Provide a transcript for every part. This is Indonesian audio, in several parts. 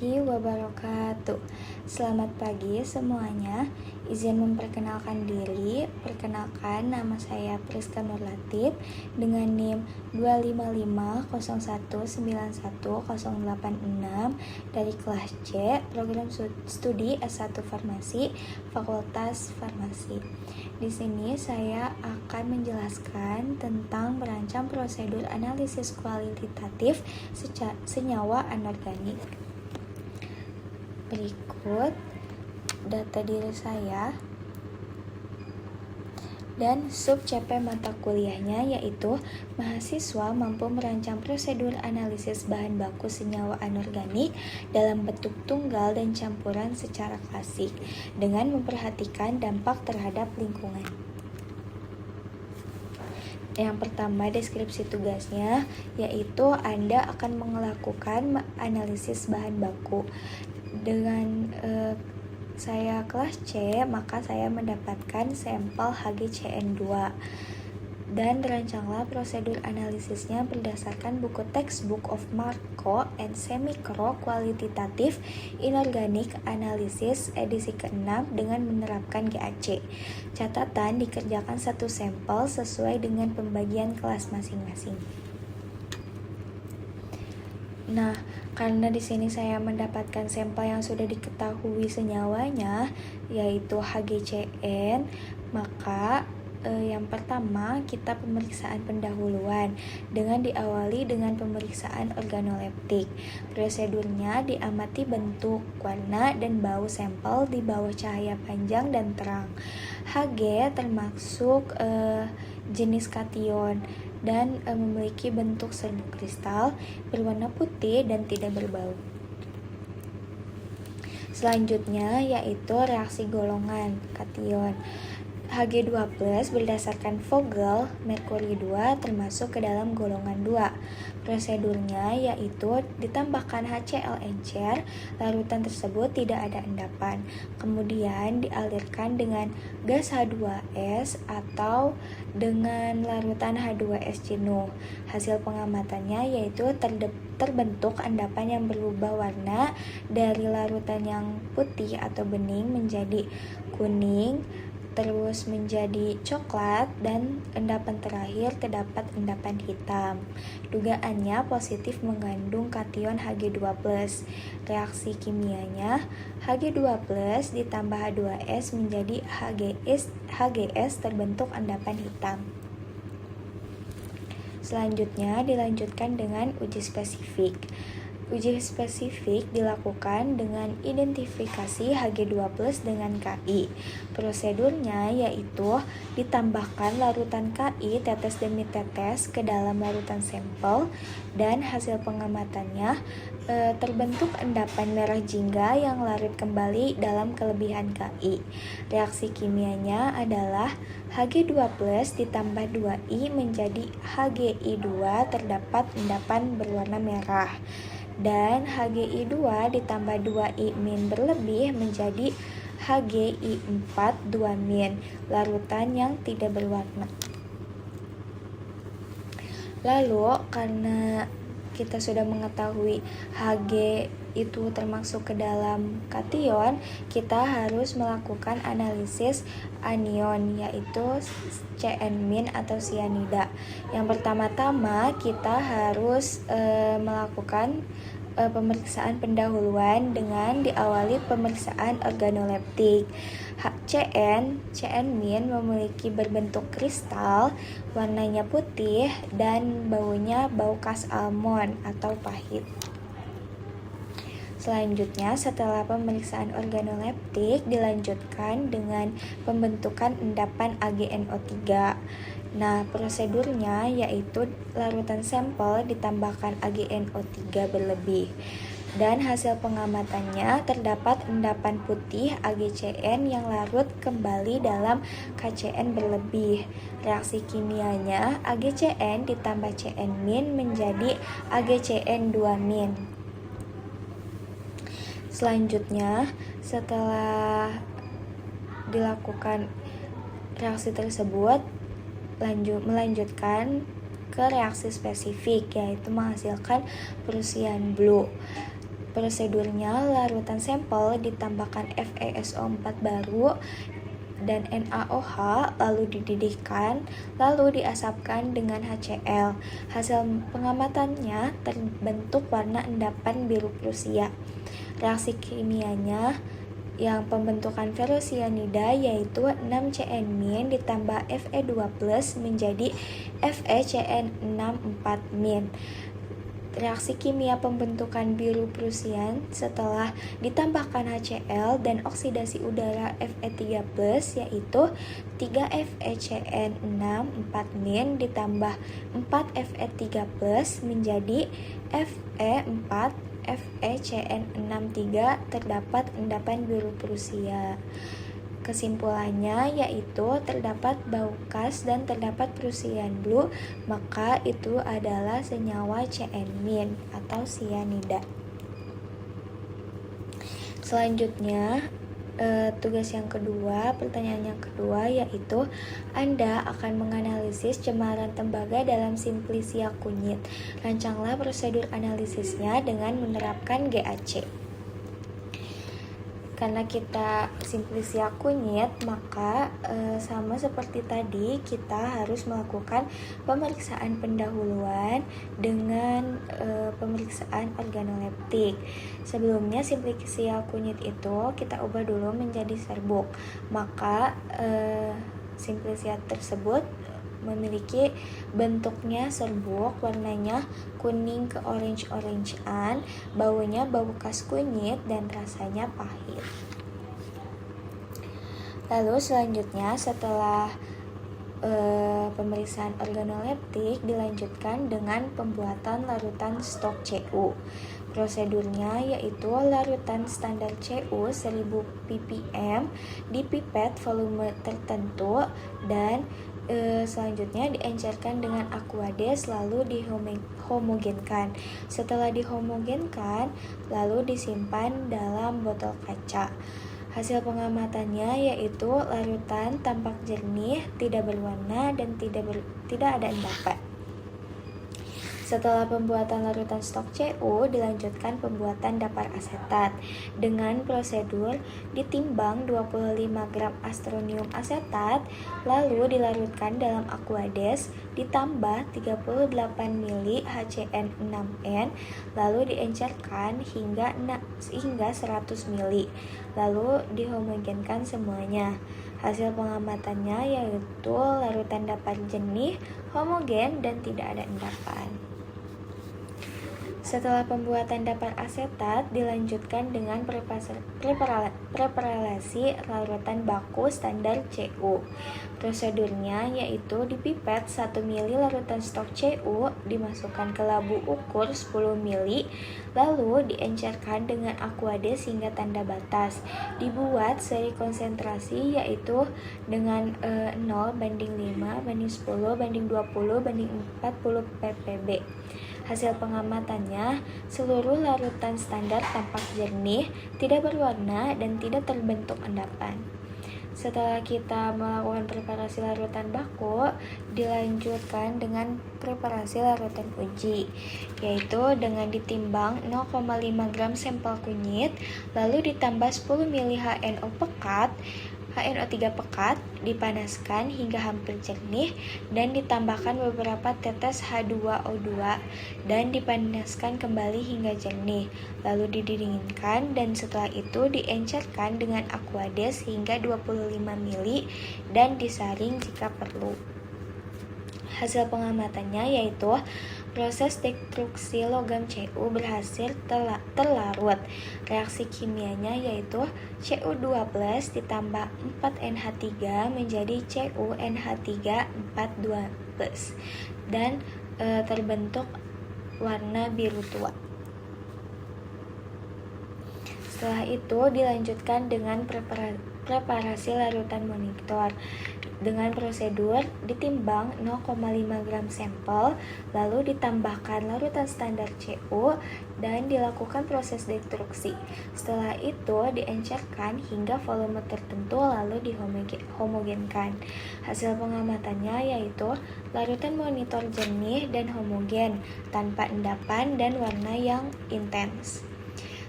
warahmatullahi wabarakatuh. Selamat pagi semuanya. Izin memperkenalkan diri. Perkenalkan, nama saya Priska Nur Latif dengan NIM 25501911086 dari kelas C, program studi S1 Farmasi, Fakultas Farmasi. Di sini saya akan menjelaskan tentang merancang prosedur analisis kualitatif senyawa anorganik. Berikut data diri saya dan sub CP mata kuliahnya, yaitu mahasiswa mampu merancang prosedur analisis bahan baku senyawa anorganik dalam bentuk tunggal dan campuran secara klasik dengan memperhatikan dampak terhadap lingkungan. Yang pertama, deskripsi tugasnya, yaitu Anda akan melakukan analisis bahan baku. Dengan saya kelas C, maka saya mendapatkan sampel HgCN2. Dan rancanglah prosedur analisisnya berdasarkan buku Textbook of Macro and Semi-Micro Qualitative Inorganic Analysis edisi ke-6 dengan menerapkan GAC. Catatan, dikerjakan satu sampel sesuai dengan pembagian kelas masing-masing. Nah, karena di sini saya mendapatkan sampel yang sudah diketahui senyawanya, yaitu HgCN, maka yang pertama kita pemeriksaan pendahuluan dengan diawali dengan pemeriksaan organoleptik. Prosedurnya diamati bentuk, warna, dan bau sampel di bawah cahaya panjang dan terang. Hg termasuk jenis kation dan memiliki bentuk serbuk kristal, berwarna putih dan tidak berbau. Selanjutnya yaitu reaksi golongan kation. Hg2+ berdasarkan Vogel, merkuri 2 termasuk ke dalam golongan 2. Prosedurnya yaitu ditambahkan HCl encer, larutan tersebut tidak ada endapan. Kemudian dialirkan dengan gas H2S atau dengan larutan H2S jenuh. Hasil pengamatannya yaitu terbentuk endapan yang berubah warna dari larutan yang putih atau bening menjadi kuning, terus menjadi coklat, dan endapan terakhir terdapat endapan hitam. Dugaannya positif mengandung kation Hg2+. Reaksi kimianya Hg2+ ditambah H2S menjadi HGS terbentuk endapan hitam. Selanjutnya dilanjutkan dengan uji spesifik. Uji spesifik dilakukan dengan identifikasi Hg2+ dengan Ki. Prosedurnya yaitu ditambahkan larutan Ki tetes demi tetes ke dalam larutan sampel, dan hasil pengamatannya terbentuk endapan merah jingga yang larut kembali dalam kelebihan Ki. Reaksi kimianya adalah Hg2+ ditambah 2I menjadi Hgi2, terdapat endapan berwarna merah. Dan Hgi2 ditambah 2I- berlebih menjadi Hgi4 2-, larutan yang tidak berwarna. Lalu karena kita sudah mengetahui Hg itu termasuk ke dalam kation, kita harus melakukan analisis anion, yaitu Cn- atau sianida. Yang pertama-tama kita harus melakukan pemeriksaan pendahuluan dengan diawali pemeriksaan organoleptik. Cn- memiliki berbentuk kristal, warnanya putih, dan baunya bau khas almond atau pahit. Selanjutnya, setelah pemeriksaan organoleptik, dilanjutkan dengan pembentukan endapan AgNO3. Nah, prosedurnya yaitu larutan sampel ditambahkan AgNO3 berlebih. Dan hasil pengamatannya terdapat endapan putih AgCN yang larut kembali dalam KCN berlebih. Reaksi kimianya AgCN ditambah Cn- menjadi AgCN2-. Selanjutnya, setelah dilakukan reaksi tersebut, melanjutkan ke reaksi spesifik, yaitu menghasilkan Prussian blue. Prosedurnya, larutan sampel ditambahkan FeSO4 baru dan NaOH, lalu dididihkan, lalu diasapkan dengan HCl. Hasil pengamatannya terbentuk warna endapan biru Prusia. Reaksi kimianya yang pembentukan ferrosianida yaitu 6Cn- ditambah Fe2+ menjadi FeCN64-. Reaksi kimia pembentukan biru Prusian setelah ditambahkan HCl dan oksidasi udara Fe3+ yaitu 3FeCN64- ditambah 4Fe3+ menjadi Fe4 FeCN63, terdapat endapan biru Prusia. Kesimpulannya yaitu terdapat bau khas dan terdapat Prussian blue, maka itu adalah senyawa Cn- atau sianida. Selanjutnya tugas yang kedua, pertanyaan yang kedua yaitu Anda akan menganalisis cemaran tembaga dalam simplisia kunyit. Rancanglah prosedur analisisnya dengan menerapkan GAC. Karena kita simplisia kunyit, maka sama seperti tadi kita harus melakukan pemeriksaan pendahuluan dengan pemeriksaan organoleptik. Sebelumnya simplisia kunyit itu kita ubah dulu menjadi serbuk. Maka simplisia tersebut memiliki bentuknya serbuk, warnanya kuning ke orange-orangean, baunya bau khas kunyit dan rasanya pahit. Lalu selanjutnya setelah pemeriksaan organoleptik dilanjutkan dengan pembuatan larutan stok Cu. Prosedurnya yaitu larutan standar Cu 1000 ppm di pipet volume tertentu dan selanjutnya diencerkan dengan Aquades lalu dihomogenkan. Setelah dihomogenkan lalu disimpan dalam botol kaca. Hasil pengamatannya yaitu larutan tampak jernih, tidak berwarna dan tidak ada endapan. Setelah pembuatan larutan stok Cu, dilanjutkan pembuatan dapar asetat dengan prosedur ditimbang 25 gram astronium asetat, lalu dilarutkan dalam Aquades, ditambah 38 ml HCN6N, lalu diencerkan hingga 100 ml, lalu dihomogenkan semuanya. Hasil pengamatannya yaitu larutan dapar jernih, homogen, dan tidak ada endapan. Setelah pembuatan dapar asetat dilanjutkan dengan preparasi larutan baku standar Cu. Prosedurnya yaitu di pipet 1 ml larutan stok Cu dimasukkan ke labu ukur 10 ml, lalu diencerkan dengan Aquades hingga tanda batas. Dibuat seri konsentrasi yaitu dengan 0:5:10:20:40 ppb. Hasil pengamatannya, seluruh larutan standar tampak jernih, tidak berwarna, dan tidak terbentuk endapan. Setelah kita melakukan preparasi larutan baku, dilanjutkan dengan preparasi larutan uji, yaitu dengan ditimbang 0,5 gram sampel kunyit, lalu ditambah 10 ml HNO3 pekat, dipanaskan hingga hampir jernih, dan ditambahkan beberapa tetes H2O2, dan dipanaskan kembali hingga jernih, lalu didinginkan, dan setelah itu diencerkan dengan Aquades hingga 25 ml, dan disaring jika perlu. Hasil pengamatannya yaitu proses destruksi logam Cu berhasil terlarut. Reaksi kimianya yaitu Cu2+ ditambah 4NH3 menjadi CuNH3 4,2+, dan terbentuk warna biru tua. Setelah itu dilanjutkan dengan preparasi larutan monitor dengan prosedur ditimbang 0,5 gram sampel, lalu ditambahkan larutan standar Cu dan dilakukan proses destruksi. Setelah itu diencerkan hingga volume tertentu lalu dihomogenkan. Hasil pengamatannya yaitu larutan monitor jernih dan homogen tanpa endapan dan warna yang intens.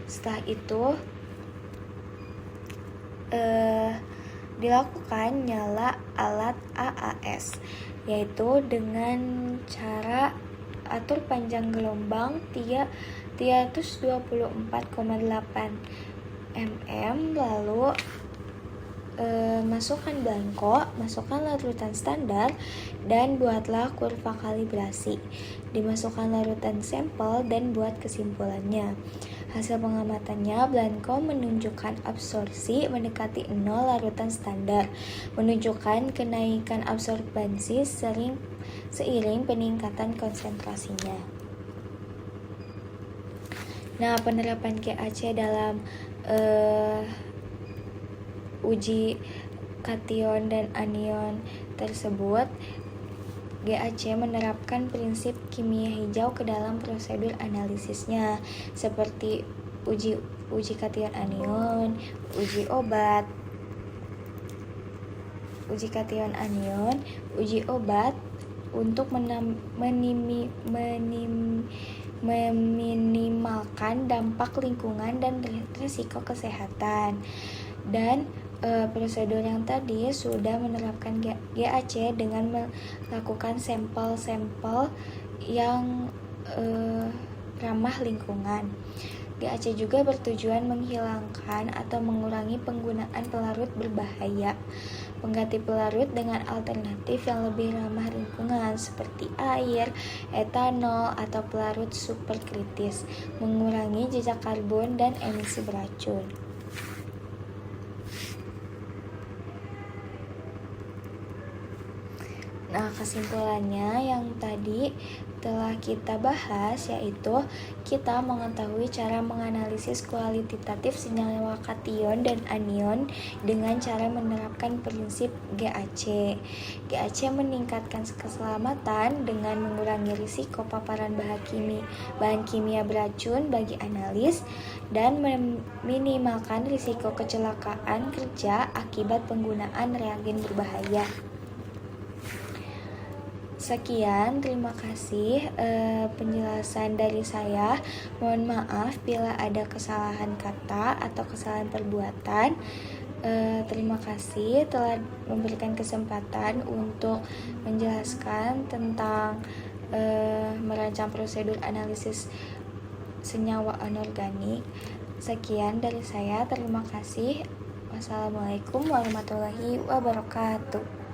Setelah itu dilakukan nyala alat AAS, yaitu dengan cara atur panjang gelombang 324,8 mm, lalu masukkan belangko, masukkan larutan standar, dan buatlah kurva kalibrasi. Dimasukkan larutan sampel dan buat kesimpulannya. Hasil pengamatannya, belangko menunjukkan absorpsi mendekati 0 larutan standar, menunjukkan kenaikan absorbansi seiring peningkatan konsentrasinya. Nah, penerapan GAC dalam uji kation dan anion tersebut, GAC menerapkan prinsip kimia hijau ke dalam prosedur analisisnya, seperti uji kation anion, uji obat, untuk meminimalkan dampak lingkungan dan risiko kesehatan. Dan prosedur yang tadi sudah menerapkan GAC dengan melakukan sampel-sampel yang ramah lingkungan. GAC juga bertujuan menghilangkan atau mengurangi penggunaan pelarut berbahaya, mengganti pelarut dengan alternatif yang lebih ramah lingkungan seperti air, etanol, atau pelarut superkritis, mengurangi jejak karbon dan emisi beracun. Nah, kesimpulannya yang tadi telah kita bahas, yaitu kita mengetahui cara menganalisis kualitatif senyawa kation dan anion dengan cara menerapkan prinsip GAC. GAC meningkatkan keselamatan dengan mengurangi risiko paparan bahan kimia beracun bagi analis dan meminimalkan risiko kecelakaan kerja akibat penggunaan reagen berbahaya. Sekian, terima kasih penjelasan dari saya. Mohon maaf bila ada kesalahan kata atau kesalahan perbuatan. Terima kasih telah memberikan kesempatan untuk menjelaskan tentang merancang prosedur analisis senyawa anorganik. Sekian dari saya, terima kasih. Wassalamualaikum warahmatullahi wabarakatuh.